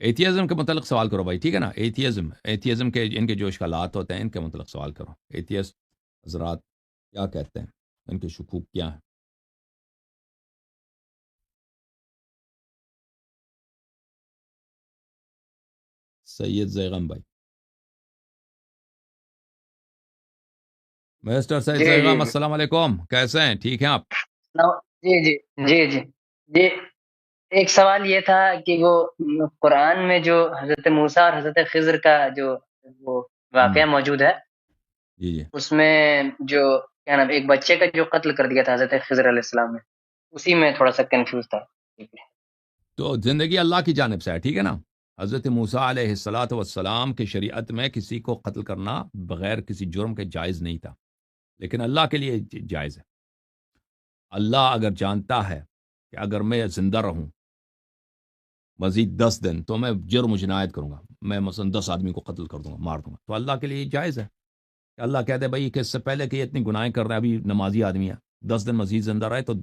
Atheism کے متعلق سوال کرو بھائی، ٹھیک ہے نا؟ ایتھیزم کے ان کے جو اشکالات ہوتے ہیں ان کے متعلق سوال کرو. ایتھیس حضرات کیا کہتے ہیں، ان کے شکوک کیا ہیں؟ سید زیغم بھائی، مسٹر سید جی جی زیغم جی السلام علیکم، کیسے ہیں؟ ٹھیک ہیں آپ؟ جی جی جی جی جی ایک سوال یہ تھا کہ وہ قرآن میں جو حضرت موسیٰ اور حضرت خضر کا جو وہ ہم، واقعہ موجود ہے، جی جی. اس میں جو کیا نام ایک بچے کا جو قتل کر دیا تھا حضرت خضر علیہ السلام نے، اسی میں تھوڑا سا کنفیوز تھا. تو زندگی اللہ کی جانب سے ہے، ٹھیک ہے نا؟ حضرت موسیٰ علیہ الصلاۃ والسلام کی شریعت میں کسی کو قتل کرنا بغیر کسی جرم کے جائز نہیں تھا، لیکن اللہ کے لیے جائز ہے. اللہ اگر جانتا ہے کہ اگر میں زندہ رہوں مزید 10 دن تو میں جرم و جنایت کروں گا، میں مثلا 10 آدمی کو قتل کر دوں گا، مار دوں گا، تو اللہ کے لیے جائز ہے کہ اللہ کہہ دے بھائی کہ اس سے پہلے کہ یہ اتنی گناہیں کر رہا ہے، ابھی نمازی آدمی ہے، 10 دن مزید زندہ رہے تو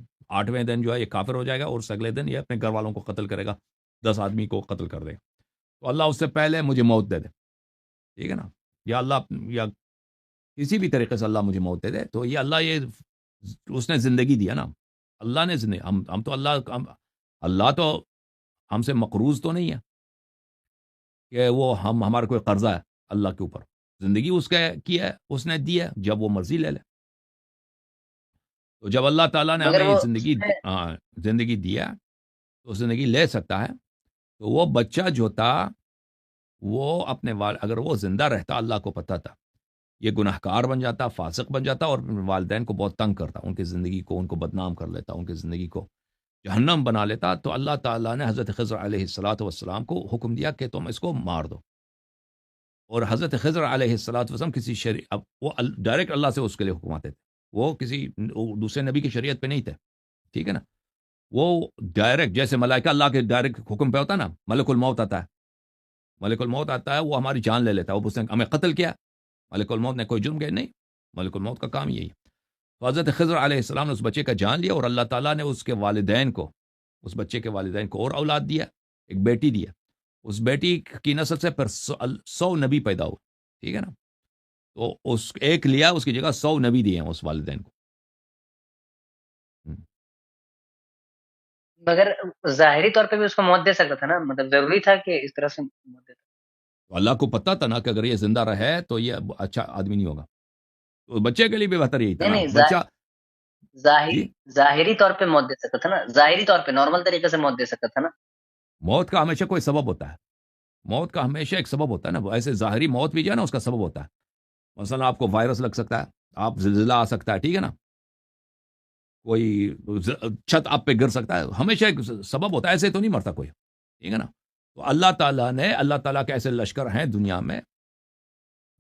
8ویں دن جو ہے یہ کافر ہو جائے گا، اور اگلے دن یہ اپنے گھر والوں کو قتل کرے گا، 10 آدمی کو قتل کر دے گا، تو اللہ اس سے پہلے مجھے موت دے دے، ٹھیک ہے نا؟ یا اللہ یا کسی بھی طریقے سے اللہ مجھے موت دے دے، تو یہ اللہ یہ اس نے زندگی دیا نا، اللہ نے زندگی، ہم تو اللہ تو ہم سے مقروض تو نہیں ہے کہ وہ ہمارا کوئی قرضہ ہے اللہ کے اوپر. زندگی اس کا کی ہے، اس نے دی ہے، جب وہ مرضی لے لے. تو جب اللہ تعالیٰ نے مگر ہمیں یہ وہ اس زندگی میں زندگی دیا تو زندگی لے سکتا ہے. تو وہ بچہ جو تھا وہ اپنے اگر وہ زندہ رہتا، اللہ کو پتہ تھا یہ گناہ کار بن جاتا، فاسق بن جاتا، اور والدین کو بہت تنگ کرتا، ان کی زندگی کو، ان کو بدنام کر لیتا، ان کی زندگی کو جہنم بنا لیتا. تو اللہ تعالیٰ نے حضرت خضر علیہ الصلاۃ والسلام کو حکم دیا کہ تم اس کو مار دو. اور حضرت خضر علیہ الصلاۃ والسلام کسی اب وہ ڈائریکٹ اللہ سے اس کے لیے حکم آتے تھے، وہ کسی دوسرے نبی کی شریعت پہ نہیں تھے، ٹھیک ہے نا؟ وہ ڈائریکٹ جیسے ملائکہ اللہ کے ڈائریکٹ حکم پہ ہوتا نا، ملک الموت آتا ہے، ملک الموت آتا ہے، وہ ہماری جان لے لیتا ہے، وہ اس نے ہمیں قتل کیا، ملک الموت نے کوئی جرم کیا نہیں، ملک الموت کا کام یہی ہے. تو حضرت خضر علیہ السلام نے اس بچے کا جان لیا، اور اللہ تعالیٰ نے اس کے والدین کو، اس بچے کے والدین کو اور اولاد دیا، ایک بیٹی دیا. اس بیٹی کی نسل سے پھر 100 نبی پیدا ہوئے، ٹھیک ہے نا؟ تو اس ایک لیا، اس کی جگہ 100 نبی دیے ہیں اس والدین کو. مگر ظاہری طور پہ بھی اس کو موت دے سکتا تھا نا، مطلب ضروری تھا کہ اس طرح سے موت دیتا. تو اللہ کو پتا تھا نا کہ اگر یہ زندہ رہے تو یہ اچھا آدمی نہیں ہوگا، تو بچے کے لیے بھی بہتر یہی تھا نہیں نا نہیں بچہ. ظاہری جی، ظاہری طور پہ موت دے سکتا تھا نا، ظاہری طور پہ نارمل طریقے سے موت دے سکتا تھا نا. موت کا ہمیشہ کوئی سبب ہوتا ہے، موت کا ہمیشہ ایک سبب ہوتا ہے نا، ایسے ظاہری موت بھی جو ہے نا اس کا سبب ہوتا ہے. مثلا آپ کو وائرس لگ سکتا ہے، آپ زلزلہ آ سکتا ہے، ٹھیک ہے نا؟ کوئی چھت آپ پہ گر سکتا ہے، ہمیشہ ایک سبب ہوتا ہے، ایسے تو نہیں مرتا کوئی، ٹھیک ہے نا؟ تو اللہ تعالیٰ کے ایسے لشکر ہیں دنیا میں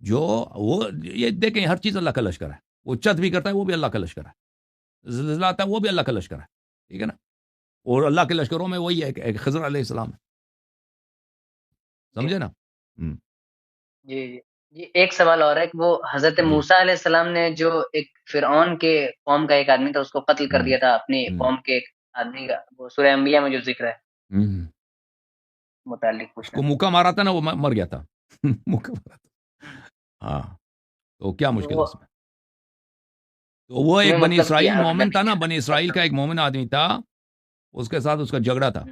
جو وہ یہ دیکھیں ہر چیز اللہ کا لشکر ہے، وہ چھت بھی کرتا ہے وہ بھی اللہ کا لشکر ہے، زلزلہ آتا ہے وہ بھی اللہ کا لشکر ہے، ٹھیک ہے نا؟ اور اللہ کے لشکروں میں وہی ہے ایک خضر علیہ السلام ہے، جی سمجھے نا؟ جی جی جی ایک سوال اور ہے کہ وہ حضرت جی. موسیٰ علیہ السلام نے جو ایک فرعون کے قوم کا ایک آدمی تھا اس کو قتل کر ہم، دیا تھا، اپنی ہم، قوم کے ایک آدمی کا، وہ سورہ انبیاء میں جو ذکر ہے ہم. متعلق اس پوچھنا کو تھا. موقع مارا تھا نا، وہ مر گیا تھا. موقع مارا تھا، ہاں. تو کیا مشکل ہے وہ اس میں؟ تو وہ اس میں ایک بنی مطلب کہ اسرائیل مومن نبی تھا نا، کے بنی اسرائیل کا ایک مومن آدمی تھا، اس کے ساتھ اس کا جھگڑا تھا،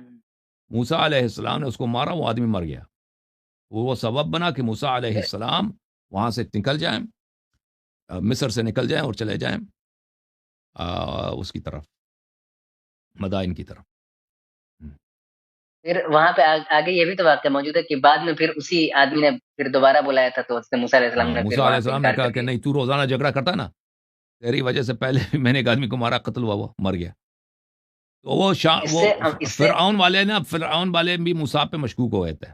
موسیٰ علیہ السلام نے اس کو مارا، وہ آدمی مر گیا. وہ سبب بنا کہ موسیٰ علیہ السلام وہاں سے نکل جائیں، مصر سے نکل جائیں اور چلے جائیں اس کی طرف، مدائن کی طرف. پھر وہاں پہ آگے یہ بھی تو واقعہ موجود ہے کہ بعد میں پھر اسی آدمی نے پھر دوبارہ بلایا تھا، تو حضرت موسیٰ علیہ السلام ہاں، نے پھر موسیٰ علیہ وہاں سے السلام نے انکار کہا کر کہ دیا. نہیں، تو روزانہ جھگڑا کرتا نا، تیری وجہ سے پہلے بھی میں نے ایک آدمی کو مارا، قتل ہوا، وہ مر گیا. تو وہ اس سے فرعون والے نا، فرعون والے بھی موسیٰ پہ مشکوک ہو گئے تھے.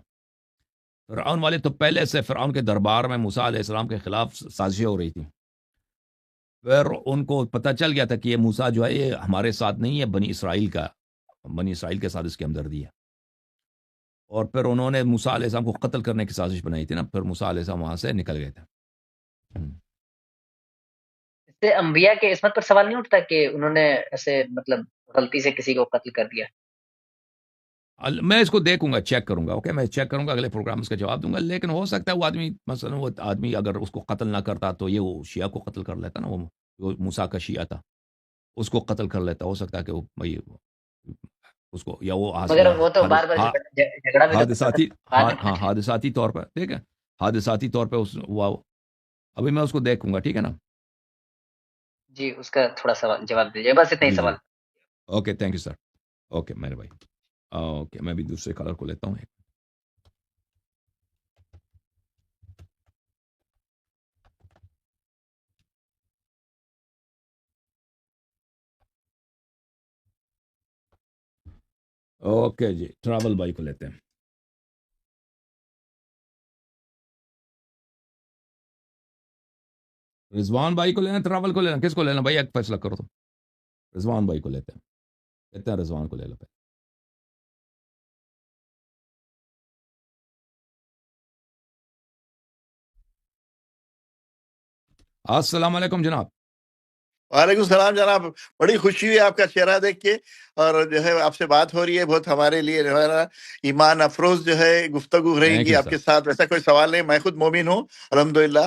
فرعون والے تو پہلے سے فرعون کے دربار میں موسیٰ علیہ السلام کے خلاف سازشیں ہو رہی تھیں. پھر ان کو پتہ چل گیا تھا کہ یہ موسیٰ جو ہے یہ ہمارے ساتھ نہیں ہے، بنی اسرائیل کے ساتھ اس کی ہمدردی ہے. اور پھر انہوں نے موسیٰ علیہ السلام کو قتل کرنے کی سازش بنائی تھی نا، پھر موسیٰ علیہ السلام وہاں سے نکل گئے تھے. اس سے انبیاء کے عصمت پر سوال نہیں اٹھتا کہ انہوں نے ایسے مطلب غلطی سے کسی کو قتل کر دیا. میں اس کو دیکھوں گا، چیک کروں گا. اوکے، میں چیک کروں گا، اگلے پروگرام اس کا جواب دوں گا. لیکن ہو سکتا ہے وہ آدمی مثلا وہ آدمی اگر اس کو قتل نہ کرتا تو یہ وہ شیعہ کو قتل کر لیتا نا، وہ موسیٰ کا شیعہ تھا، اس کو قتل کر لیتا. ہو سکتا ہے کہ وہ بھائی اس کو، یا وہ مگر وہ تو بار بار جھگڑا بھی تو کرتا حادثاتی، تھا بعد میں. ہاں حادثاتی طور پر، ٹھیک ہے، حادثاتی طور پہ ہوا. ابھی میں اس کو دیکھوں گا، ٹھیک ہے نا. جی اس کا تھوڑا سوال جواب دیجیے، بس اتنا ہی جی سوال. Okay, thank you sir. Okay میرے بھائی. اوکے، میں بھی دوسرے کالر کو لیتا ہوں. اوکے جی، ٹریول بھائی کو لیتے ہیں. رضوان بھائی کو لینا، ٹریول کو لینا، کس کو لینا بھائی؟ ایک فیصلہ کرو تو. رضوان بھائی کو لیتے ہیں رضوان کو لے لو. السلام علیکم جناب. وعلیکم السلام جناب، بڑی خوشی ہوئی آپ کا چہرہ دیکھ کے، اور جو ہے آپ سے بات ہو رہی ہے، بہت ہمارے لیے جو ہے نا ایمان افروز جو ہے گفتگو رہے گی آپ کے ساتھ. ویسا کوئی سوال نہیں، میں خود مومن ہوں الحمدللہ.